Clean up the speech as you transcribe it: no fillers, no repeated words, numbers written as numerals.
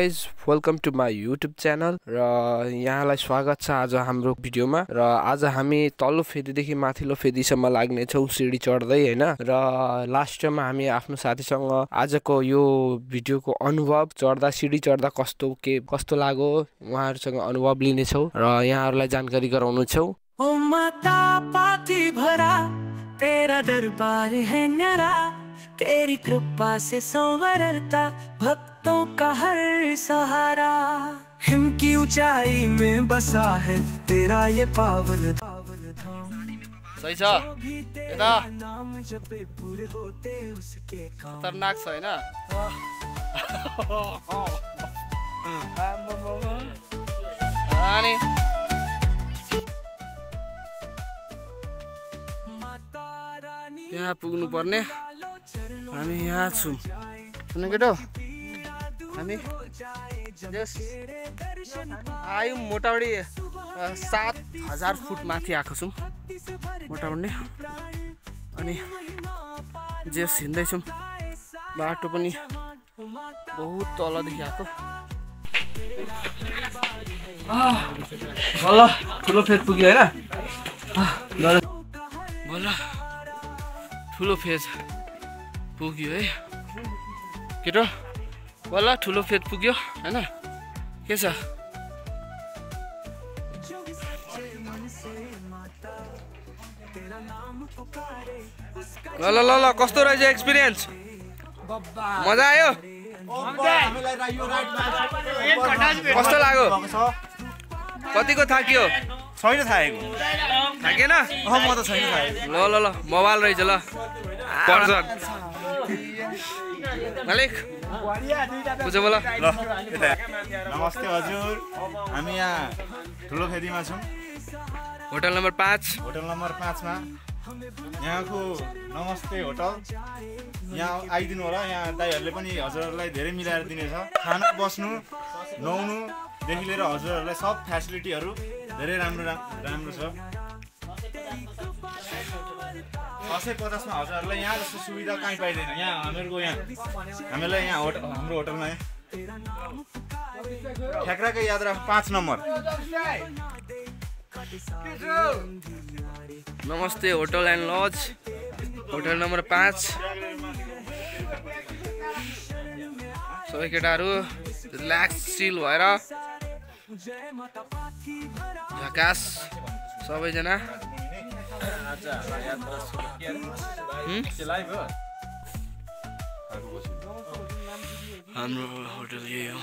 Guys welcome to my YouTube channel र यहाँलाई स्वागत छ आज हाम्रो भिडियोमा। र आज हामी तल्लो फेदीदेखि माथिल्लो फेदीसम्म लाग्नेछौँ सिडी चढ्दै हैन। र लास्ट टाइममा हामी आफ्नो साथीसँग आजको यो भिडियोको अनुभव चढ्दा सिडी चढ्दा कस्तो लाग्यो उहाँहरूसँग अनुभव लिनेछौँ र यहाँहरूलाई जानकारी गराउनेछौँ। ओ माता पाती भरा तेरा दरबार है न्यारा, तेरी कृपा से संवरता भक्तों का हर सहारा। हिम की ऊंचाई में बसा है तेरा ये पावन सही छ यता नाम जपे पूरे होते उसके काम। खतरनाक छ हैन। अनि यहाँ पुग्नु पर्ने हामी यहाँ छौँ सुन केटो। हामी आयौँ मोटामोटी 7000 फुट माथि आएको छौँ मोटामोटी। अनि जेस हिँड्दैछौँ, बाटो पनि बहुत तलदेखि आएको। बल्ल ठुलो फेद पुग्यो होइन, बल्ल ठुलो फेज पुग्यो है केटो, बल्ल ठुलो फेद पुग्यो हैन। के छ ल ल ल ल कस्तो रहेछ एक्सपिरियन्स? मजा आयो? कस्तो लाग्यो? कतिको थाकियो? छैन थाकेको। थाकेन? म त छैन थाकेको। ल ल ल मोबाइल रहेछ ल पर्सन मालिक बुझ्यो बोल। ल यता नमस्ते हजुर, हामी यहाँ ठुलो फेदीमा छौँ, होटल नम्बर 5। होटल नम्बर 5 मा। यहाँको नमस्ते होटल, यहाँ आइदिनु होला। यहाँ दाइहरूले पनि हजुरहरूलाई धेरै मिलाएर दिनेछ। खाना बस्नु नुहाउनुदेखि लिएर हजुरहरूलाई सब फेसिलिटीहरू धेरै राम्रो छ। 150 मा हजुरहरूलाई यहाँ जस्तो सुविधा कहीँ पाइँदैन। यहाँ हामीलाई यहाँ हाम्रो होटलमा ठ्याक्राकै याद राख 5 नम्बर। नमस्ते hotel and lodge, hotel number 5। सबै केटाहरू रिल्याक्स चिल भएर झकास सबैजना। हाम्रो होटल यही हो।